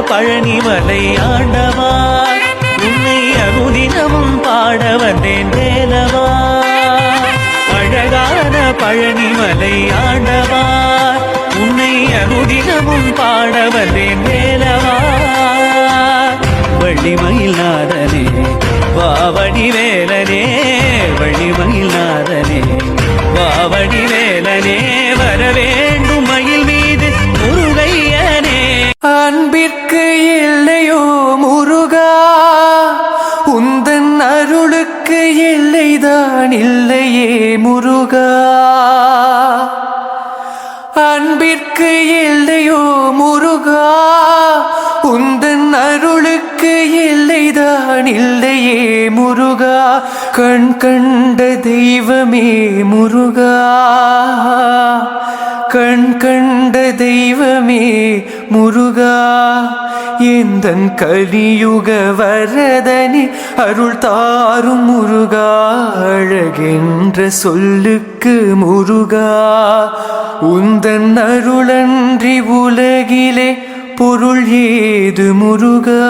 பழனிமலை ஆண்டவா உன்னை அனுதினமும் பாட வந்தேன் வேலவா. அழகான பழனிமலை ஆண்டவா உன்னை அனுதினமும் பாட வந்தேன் வேலவா. வள்ளிமயில்நாதனே வாவடி வேலனே, வள்ளிமயில்நாதனே வாவடி வேலனே, வர வேண்டும் மயில் மீது முருகையனே. அன்பிற்கு இல்லையோ முருகா, உந்தன் அருளுக்கு எல்லைதான் இல்லையே முருகா. அன்பிற்கு இல்லையோ முருகா, உந்தன் அருளுக்கு எல்லைதான் இல்லையே முருகா. கண் கண்ட தெய்வமே முருகா, கண் கண்ட தெய்வமே முருகா. எந்தன் கலியுக வரதனே அருள் தாரும் முருகா. அழகென்ற சொல்லுக்கு முருகா, உந்தன் அருளன்றி உலகிலே பொருள் ஏது முருகா.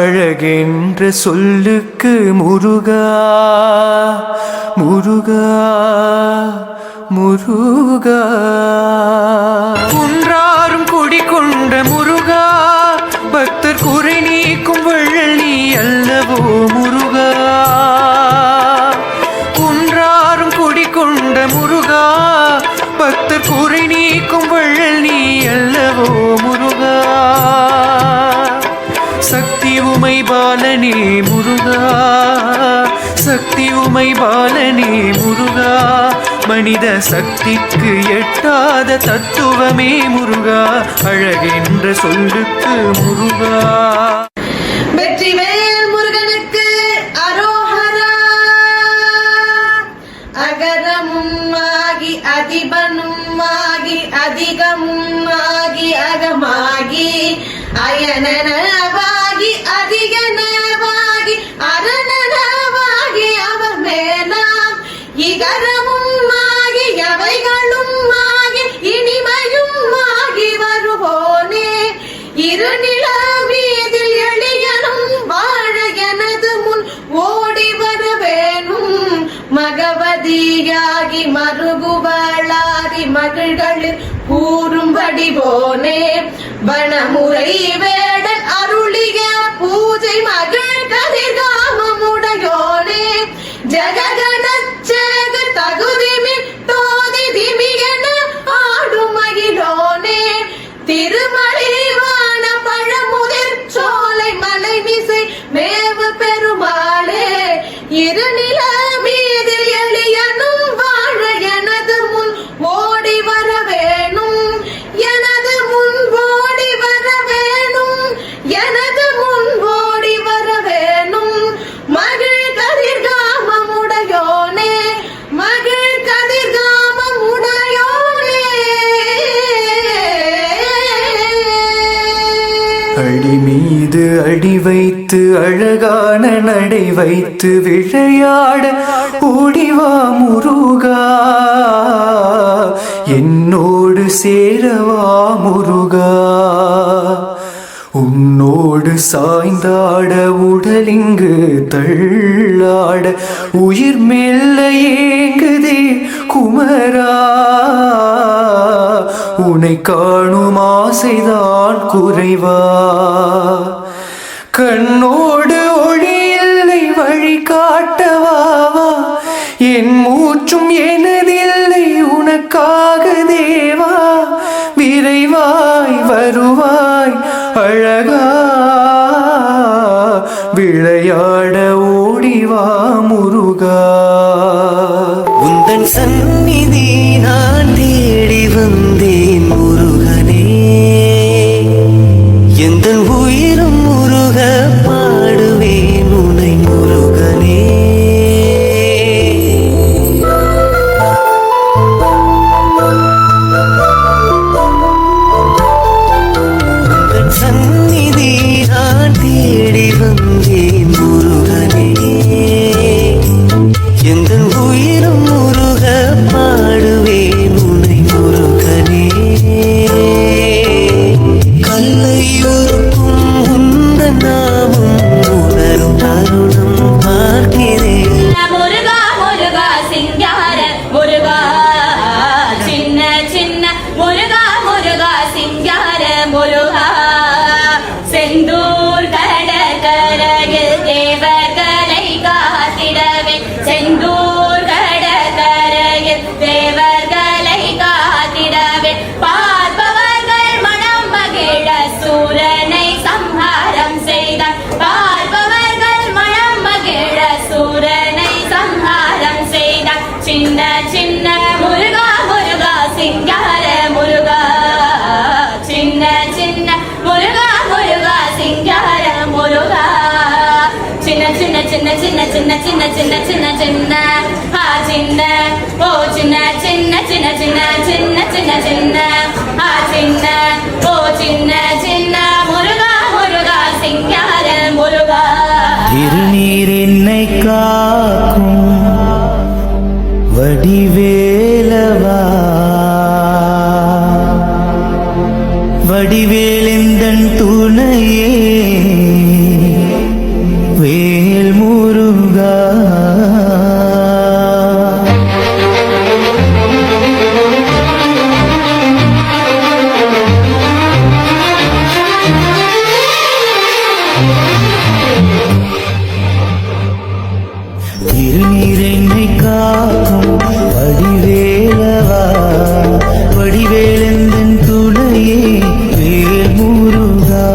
அழகென்ற சொல்லுக்கு முருகா, முருகா முருகா. குன்றாரும் குடிகொண்ட முருகா, பக்தர் குறை நீக்கும் வள்ளல் நீ அல்லவோ முருகா. குன்றாரும் குடிகொண்ட முருகா, பக்தர் குறை நீக்கும் வள்ளல் நீ அல்லவோ முருகா. சக்தி உமை பாலனே முருகா, சக்தி உமை பாலனே முருகா. மனித சக்திக்கு எட்டாத தத்துவமே முருகா. அழகென்ற சொல்லுக்கு முருகா. வெற்றிவேல் முருகனுக்கு அரோஹரா. அகரமும் ஆகி அதிபனும் ஆகி அதிகமும் ஆகி அகமாகி அயனனவாகி அதிகனவாகி அரணனவாகி அவர் மேலாம் இகரமும் ஆகி அவைகளும் ஆகி இனிமையும் ஆகி வருவோனே. இருநிலவீதில் எளியனும் வாழ எனது முன் ஓடி வர வேணும். மகவதியாகி மருகுவளாகி மகிழ்களில் கூறும்படி போனே. வனமுறை வேடன் அருளிய பூஜை மகிழ் கதிர்காமமுடையோனே. ஜககணச்சேக தகுதி மிட்டோதி திமியன ஆடும் மகிழோனே. திருமலைவான பழமுதிர் சோலை மலை மிசை மேவு பெருமாளே. இருநில மீதில் எளியனும் வாழ எனது முன் ஓடி வர வேணும். எனது முன் ஓடி வர வேணும். எனது முன் ஓடி வர வேணும். மகிழ் கதிர்காமமுடையோனே, மகிழ் கதிர்காமமுடையோனே. அடி மீது அடி வைத்து அழகான நடை வைத்து விளையாட ஓடிவா முருகா. என்னோடு சேரவா முருகா. உன்னோடு சாய்ந்தாட உடலிங்கு தள்ளாட உயிர் மெல்ல ஏங்குதே குமரா. உன்னை காணும் ஆசைதான் குறைவா. கண்ணோடு ஒளி இல்லை வழி காட்டவாவா. என் மூச்சும் எனதில்லை உனக்காக தேவா. விரைவாய் வருவாய் அழகா. விளையாட ஓடிவா முருகா. உந்தன் சந்நிதி நான் தேடி வந்தேன் முருகனே. எந்த உயிரும் முருக பாடுவேன் உனை முருகனே. உந்தன் சந்நிதி நான் தேடி வந்தேன் முருகனே. முருகா செந்தூர் கடற்கரையில் தேவர்களை காத்திடவே செந்தூர் கடற்கரையில் தேவர்களை காத்திடவே பார்ப்பவர்கள் மனம் மகிழ சூரனை சம்ஹாரம் செய்தார் பார்ப்பவர்கள் மனம் மகிழ சூரனை சம்ஹாரம் செய்தார் சின்ன சின்ன முருகா முருகா சிங்கார முருகா சின்ன சின்ன முருகா முருகா சிங்கார முருகா சின்ன சின்ன சின்ன சின்ன சின்ன சின்ன சின்ன சின்ன சின்ன சின்ன ஓ சின்ன சின்ன சின்ன சின்ன சின்ன சின்ன சின்ன சின்ன ஓ சின்ன சின்ன முருகா முருகா சிங்கார முருகா திருநீர் என்னை காக்கும் வடிவேலவா வடிவேலெந்தன் துணையே வேல் முருகா திருநீரென்னை காக்கும் வடிவேலவா வடிவேலெந்தன் துணையே வேல் முருகா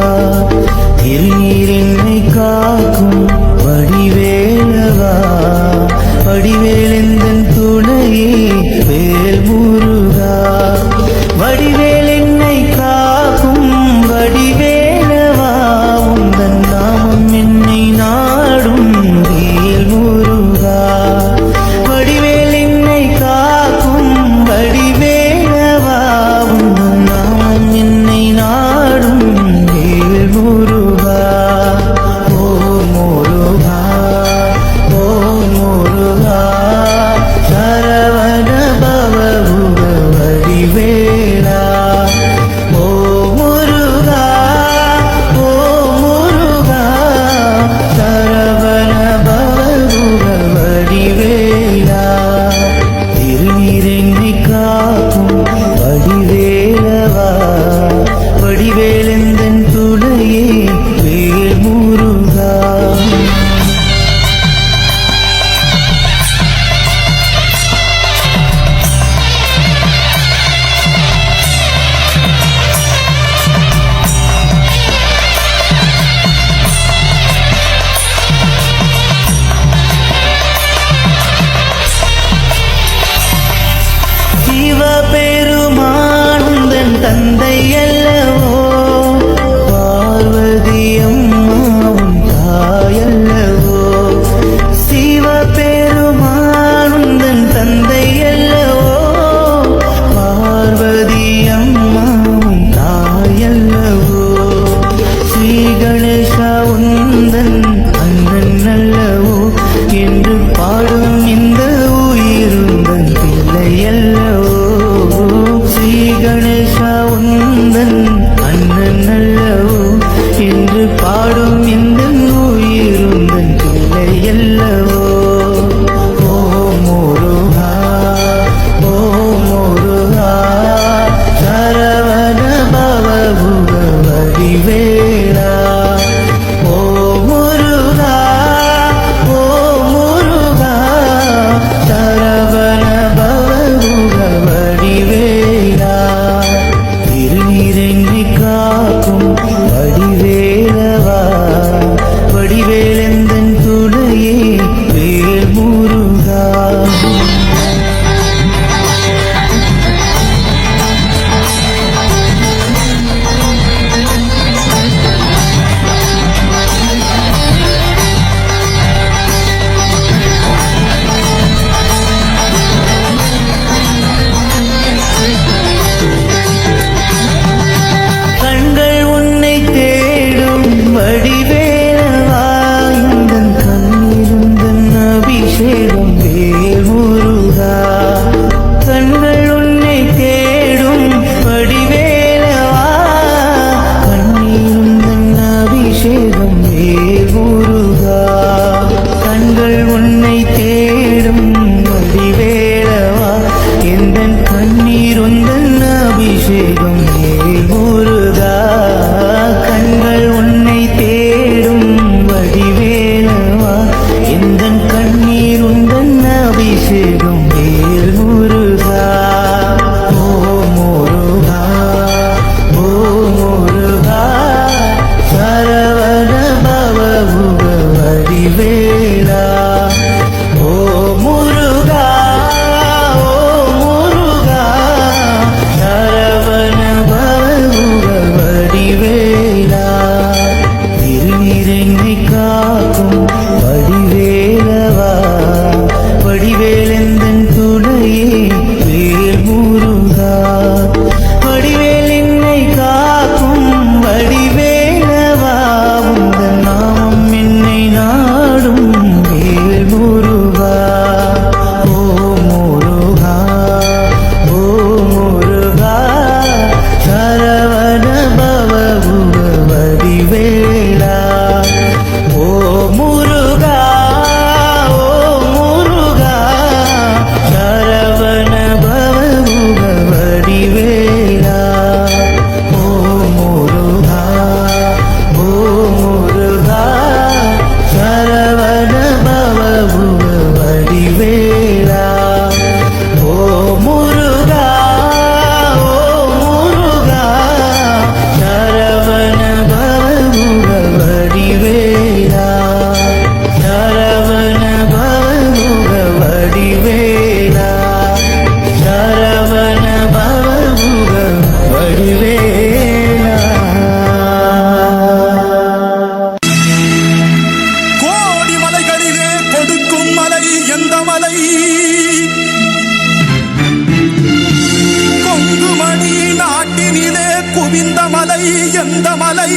எந்த மலை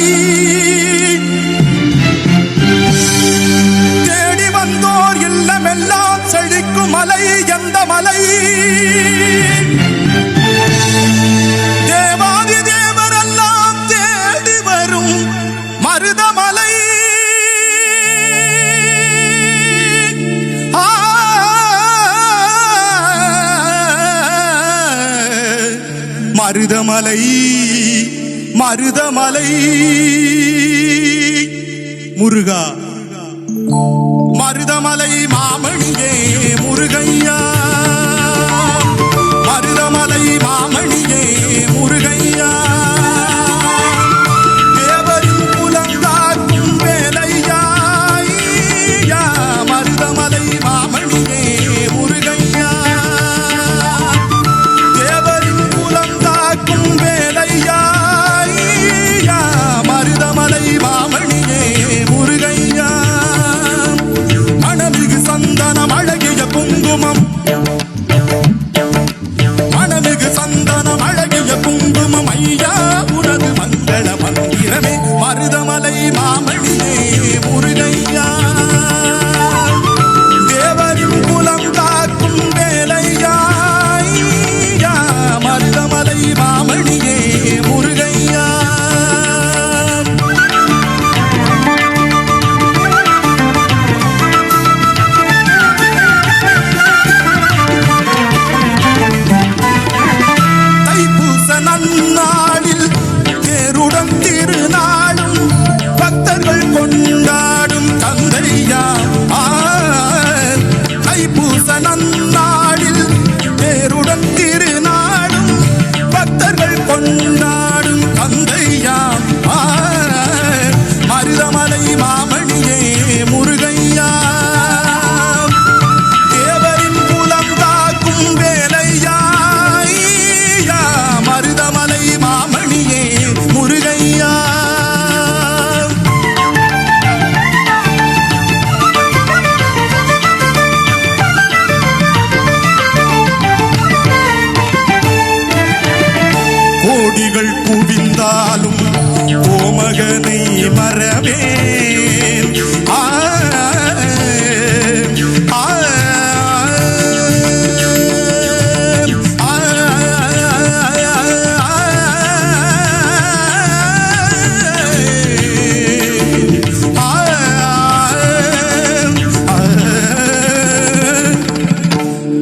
தேடி வந்தோர் இல்லமெல்லாம் செழிக்கும் மலை எந்த மலை தேவாதி தேவரெல்லாம் தேடி வரும் மருதமலை மருதமலை மருதமலை முருகா மருதமலை மாமணியே முருகையா மருதமலை மாமணியே முருகையா தேவரின் குலம் காக்கும் வேலையா மருதமலை மாமணியே முருகையா தேவரின் குலம் காக்கும் வேலையா மருதமலை மாமணியே முருகையா மணமிகு சந்தனம் அழகிய குங்குமம் மணமிகு சந்தனம் அழகிய குங்குமம் ஐயா உனது மங்கள மந்திரமே மருதமலை மாமணியே முருகையா தேவரின் குலம் காக்கும் வேலையா மருதமலை மாமணியே முருகையா நன்னாளில் தேருடன் திருநாளும் பக்தர்கள் கொண்டாடும் தந்தையா தைப்பூச நன்னாளில் தேருடன் திருநாளும் பக்தர்கள் கொண்டாடும் தந்தையா மருதமலை மாமணியே முருகையா தேவரின் குலம் காக்கும் வேலையா மருதமலை மாமணியே முருகையா கோடிகள் குவிந்தாலும் கோமகனை மறவேன்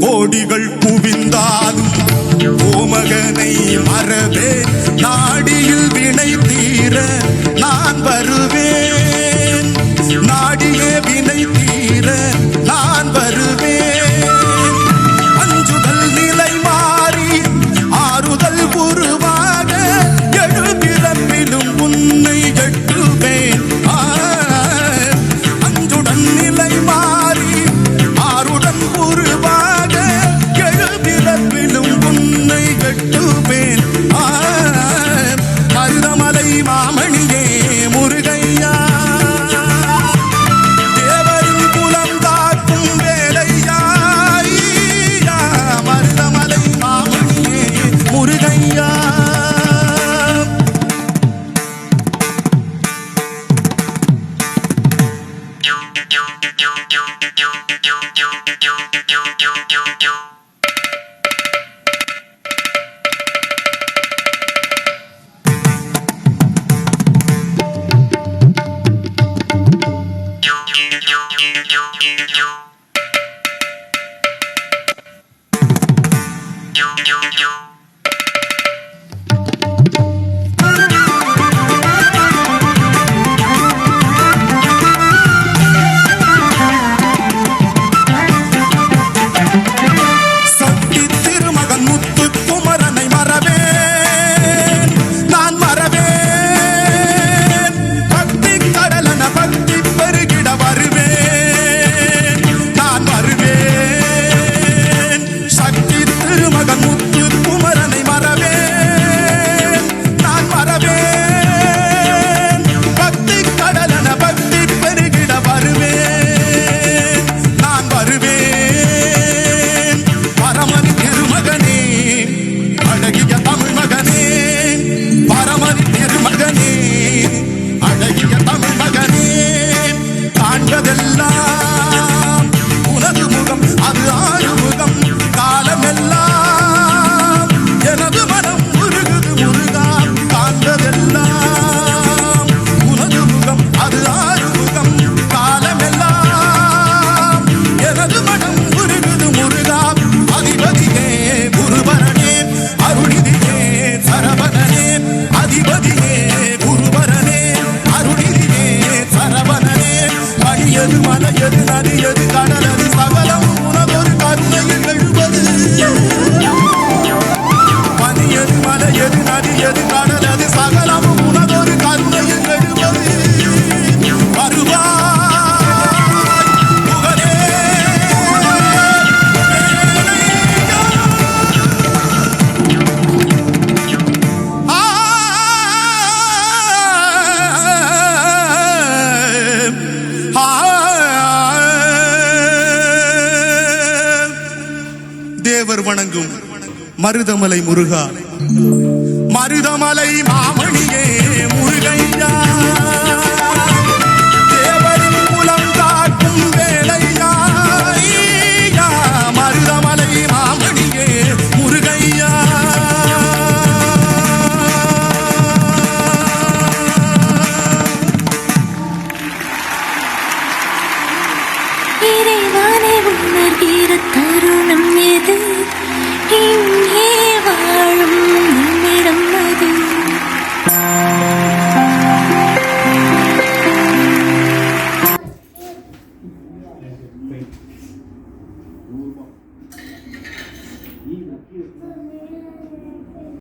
கோடிகள் குவிந்தாலும் கோமகனை மறவே நாடியில் வினை தீர நான் வருவேன் நாடிய வினை தீர நான் வருவேன் அஞ்சுதல் நிலை மாறி ஆறுதல் உருவாக எழுபிறப்பிலும் உன்னை எட்டுவேன் அஞ்சுடன் நிலை மாறி ஆறுடன் உருவாக எழுபிறப்பிலும் உன்னை எட்டுவேன் மருதமலை மாமணியே முருகையா தேவரின் குலம் காக்கும் வேலையா மருதமலை மாமணியே முருகையா எது மலை எது நதி எது கடல் அது சகலம் உனதொரு கருணையில் எழுவது பனி எது மலை எது நதி எது கடல் அது சகலம் உனதொரு கருணையில் எழுவது வருவாய் புகழே தேவர் வணங்கும் மருதமலை முருகா மருதமலை மாமணியே முருகையா